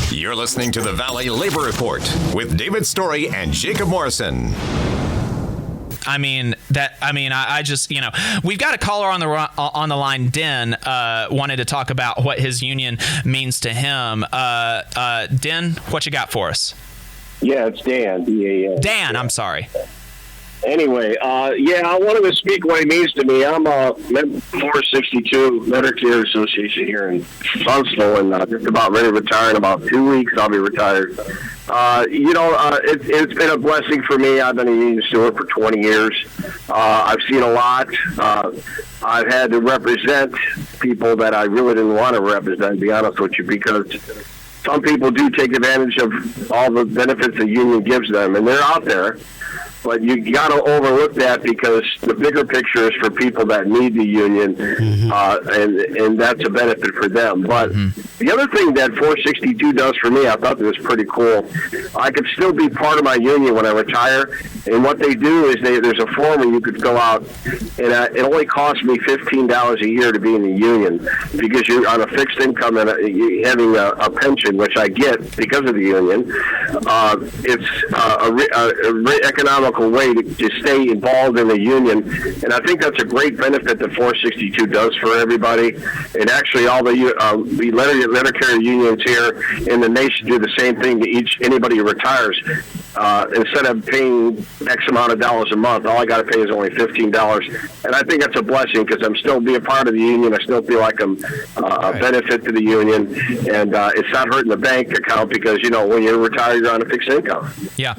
You're listening to the Valley Labor Report with David Story and Jacob Morrison. I just, we've got a caller on the line. Den wanted to talk about what his union means to him. Den, what you got for us? Yeah, it's Dan. D-A-N. Dan, I'm sorry. Anyway, I wanted to speak what it means to me. I'm a member of 462 Medicare Association here in Huntsville, and just about ready to retire. In about 2 weeks, I'll be retired. It's been a blessing for me. I've been a union steward for 20 years. I've seen a lot. I've had to represent people that I really didn't want to represent, to be honest with you, because some people do take advantage of all the benefits the union gives them, and they're out there. But you got to overlook that, because the bigger picture is for people that need the union, and that's a benefit for them. But the other thing that 462 does for me, I thought that was pretty cool. I could still be part of my union when I retire, and what they do is there's a form where you could fill out, and it only costs me $15 a year to be in the union, because you're on a fixed income and having a pension, which I get because of the union. It's a economical way to stay involved in the union, and I think that's a great benefit that 462 does for everybody. And actually, all the letter carrier unions here in the nation do the same thing to anybody who retires. Instead of paying X amount of dollars a month, all I got to pay is only $15, and I think that's a blessing, because I'm still being a part of the union. I still feel like I'm a benefit to the union, and it's not hurting the bank account, because when you're retired, you're on a fixed income. Yeah,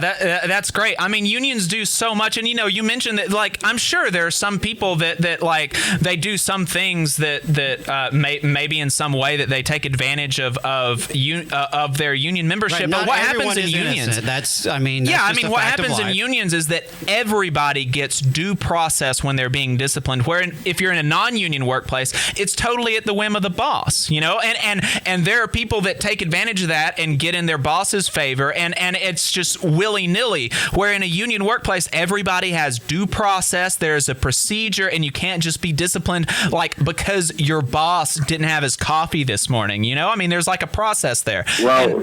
that's great. I mean, unions do so much, and you mentioned that, like, I'm sure there are some people that like they do some things that maybe in some way that they take advantage of their union membership. Right, but what happens in unions? Innocent. That's what happens in unions is that everybody gets due process when they're being disciplined. Where if you're in a non-union workplace, it's totally at the whim of the boss, and there are people that take advantage of that and get in their boss's favor, and it's just willy-nilly. Where in a union workplace, everybody has due process. There's a procedure, and you can't just be disciplined like because your boss didn't have his coffee this morning. There's like a process there. Well,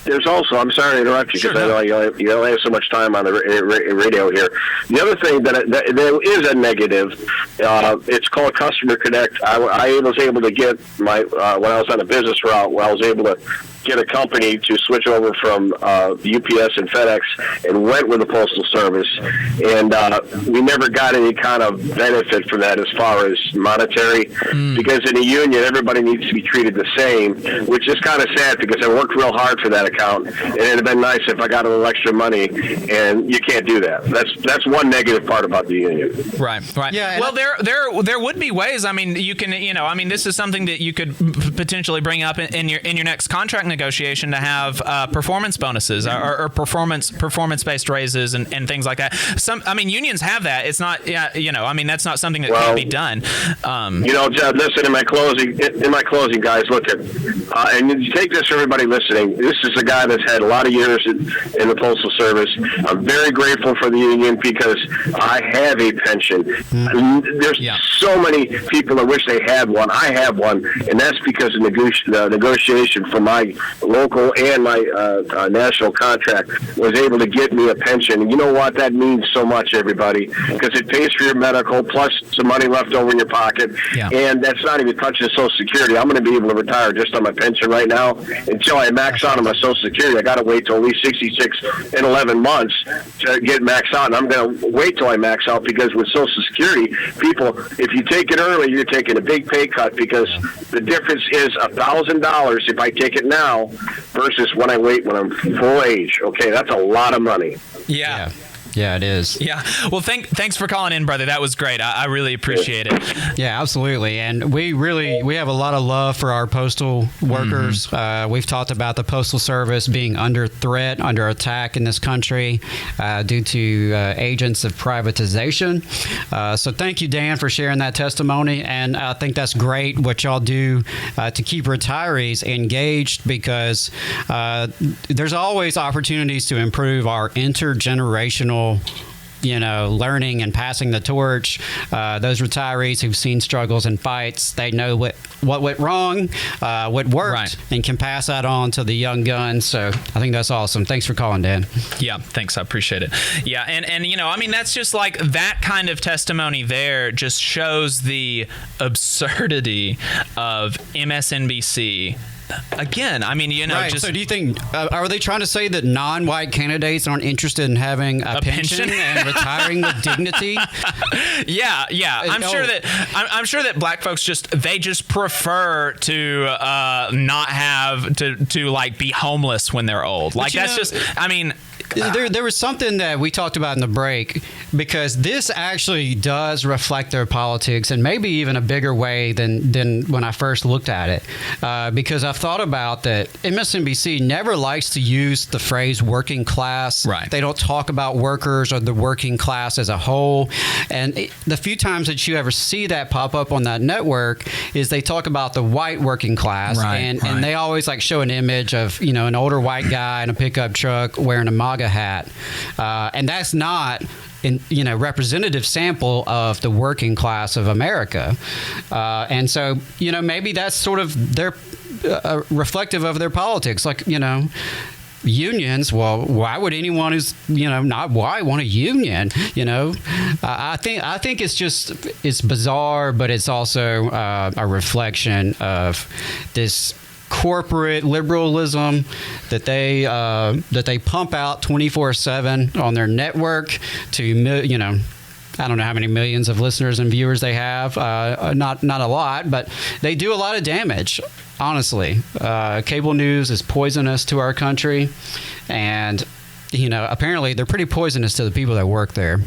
there's also, I'm sorry to interrupt you, because I know you only have so much time on the radio here. The other thing that there is a negative, it's called Customer Connect. I was able to get when I was on a business route, where I was able to get a company to switch over from UPS and FedEx, and went with the Postal Service, and we never got any kind of benefit from that as far as monetary, because in a union everybody needs to be treated the same, which is kind of sad, because I worked real hard for that account, and it'd have been nice if I got a little extra money, and you can't do that. That's one negative part about the union. Right. Yeah. Well, there would be ways. I mean, you can, this is something that you could potentially bring up in your next contract negotiation, to have performance bonuses or performance-based raises and things like that. Unions have that. It's not, that's not something that can be done. Judd, listen, in my closing, guys, look at, and you take this for everybody listening. This is a guy that's had a lot of years in the Postal Service. I'm very grateful for the union, because I have a pension. There's so many people that wish they had one. I have one, and that's because of the negotiation for my local and my national contract was able to get me a pension. And you know what? That means so much, everybody, because it pays for your medical, plus some money left over in your pocket, and that's not even touching Social Security. I'm going to be able to retire just on my pension right now. Until I max out on my Social Security, I got to wait till at least 66 and 11 months to get maxed out, and I'm going to wait till I max out, because with Social Security, people, if you take it early, you're taking a big pay cut, because the difference is $1,000 if I take it now versus when I wait when I'm full age. Okay, that's a lot of money. Yeah. Yeah, it is. Yeah. Well, thanks for calling in, brother. That was great. I really appreciate it. Yeah, absolutely. And we have a lot of love for our postal workers. We've talked about the Postal Service being under threat, under attack in this country due to agents of privatization. So thank you, Dan, for sharing that testimony. And I think that's great what y'all do to keep retirees engaged, because there's always opportunities to improve our intergenerational learning and passing the torch. Those retirees who've seen struggles and fights, they know what went wrong, what worked, Right. and can pass that on to the young guns. So I think that's awesome. Thanks for calling, Dan. Yeah, thanks. I appreciate it. Yeah, and you know, I mean, that's just like that kind of testimony there just shows the absurdity of MSNBC. Again, I mean, you know, Right. just So do you think, are they trying to say that non-white candidates aren't interested in having a pension and retiring with dignity? yeah. I'm sure that black folks they just prefer to not have to like be homeless when they're old. Like that's just, I mean. There was something that we talked about in the break, because this actually does reflect their politics, and maybe even a bigger way than when I first looked at it. Because I've thought about that MSNBC never likes to use the phrase working class. Right. They don't talk about workers or the working class as a whole. And the few times that you ever see that pop up on that network is they talk about the white working class. Right, and they always like show an image of, you know, an older white guy in a pickup truck wearing a MAGA hat. And that's not representative sample of the working class of America. And so, you know, maybe that's sort of their reflective of their politics. Like, you know, unions, well, why would anyone who's, you know, not white want a union? You know, I think it's bizarre, but it's also a reflection of this corporate liberalism that they pump out 24/7 on their network to, you know, I don't know how many millions of listeners and viewers they have. Not a lot, but they do a lot of damage. Honestly, cable news is poisonous to our country, and you know, apparently they're pretty poisonous to the people that work there.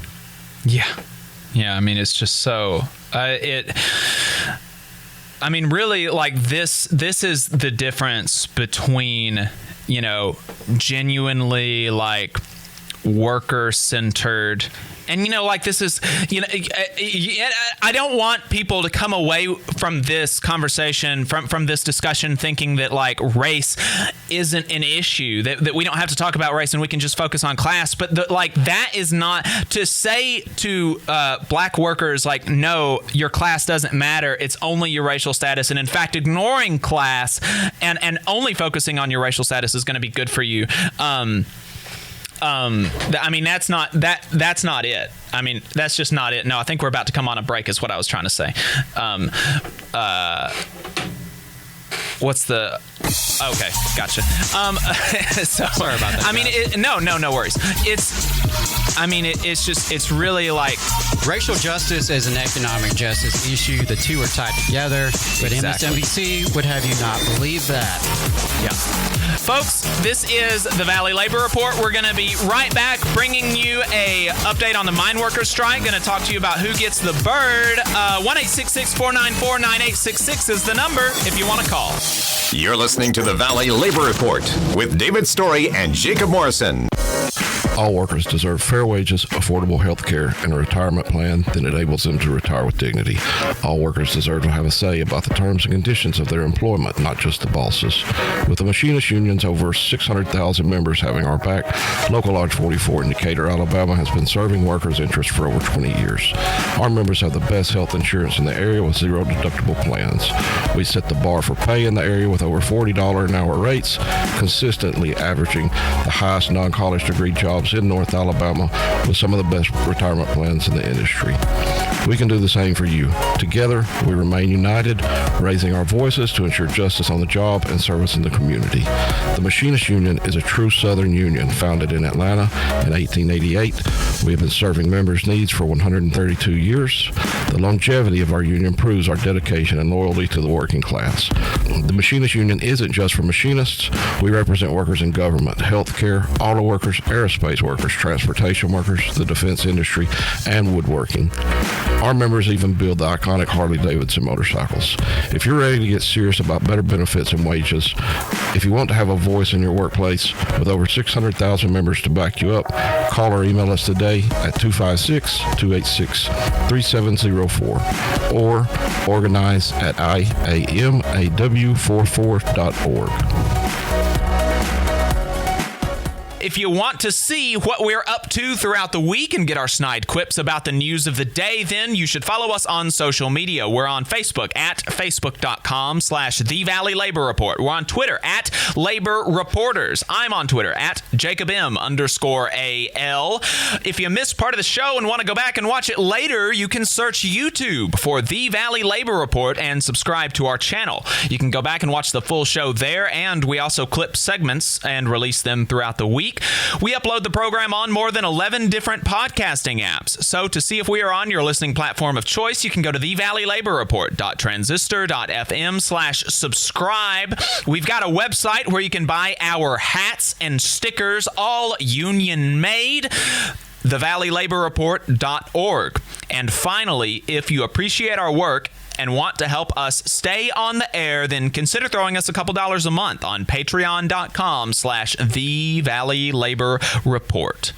Yeah. I mean, it's just so I mean, really, like this is the difference between, you know, genuinely like worker-centered. And, you know, like this is, you know, I don't want people to come away from this conversation, from this discussion, thinking that like race isn't an issue, that we don't have to talk about race and we can just focus on class. But like that is not to say to black workers, like, no, your class doesn't matter. It's only your racial status. And in fact, ignoring class and only focusing on your racial status is going to be good for you. I mean, that's not it. I mean, that's just not it. No, I think we're about to come on a break is what I was trying to say. What's the... Okay, gotcha. So, sorry about that. I mean, no worries. It's really like... Racial justice is an economic justice issue. The two are tied together, but Exactly. MSNBC would have you not believe that. Yeah. Folks, this is the Valley Labor Report. We're going to be right back bringing you a update on the mine workers strike. Going to talk to you about who gets the bird. 1-866-494-9866 is the number if you want to call. You're listening to the Valley Labor Report with David Story and Jacob Morrison. All workers deserve fair wages, affordable health care, and a retirement plan that enables them to retire with dignity. All workers deserve to have a say about the terms and conditions of their employment, not just the bosses. With the machinist unions over 600,000 members having our back, Local Lodge 44 in Decatur, Alabama has been serving workers' interests for over 20 years. Our members have the best health insurance in the area with zero deductible plans. We set the bar for pay in the area with over $40 an hour rates, consistently averaging the highest non-college degree jobs in North Alabama with some of the best retirement plans in the industry. We can do the same for you. Together, we remain united, raising our voices to ensure justice on the job and service in the community. The Machinist Union is a true Southern union founded in Atlanta in 1888. We have been serving members' needs for 132 years. The longevity of our union proves our dedication and loyalty to the working class. The Machinist Union isn't just for machinists. We represent workers in government, healthcare, auto workers, aerospace workers, transportation workers, the defense industry, and woodworking. Our members even build the iconic Harley-Davidson motorcycles. If you're ready to get serious about better benefits and wages, if you want to have a voice in your workplace with over 600,000 members to back you up, call or email us today at 256-286-3704 or organize at IAMAW44.org. If you want to see what we're up to throughout the week and get our snide quips about the news of the day, then you should follow us on social media. We're on Facebook at facebook.com/The Valley Labor Report. We're on Twitter at Labor Reporters. I'm on Twitter at JacobM_AL. If you missed part of the show and want to go back and watch it later, you can search YouTube for The Valley Labor Report and subscribe to our channel. You can go back and watch the full show there, and we also clip segments and release them throughout the week. We upload the program on more than 11 different podcasting apps. So to see if we are on your listening platform of choice, you can go to thevalleylaborreport.transistor.fm/subscribe. We've got a website where you can buy our hats and stickers, all union made. thevalleylaborreport.org. And finally, if you appreciate our work and want to help us stay on the air, then consider throwing us a couple dollars a month on patreon.com/The Valley Labor Report.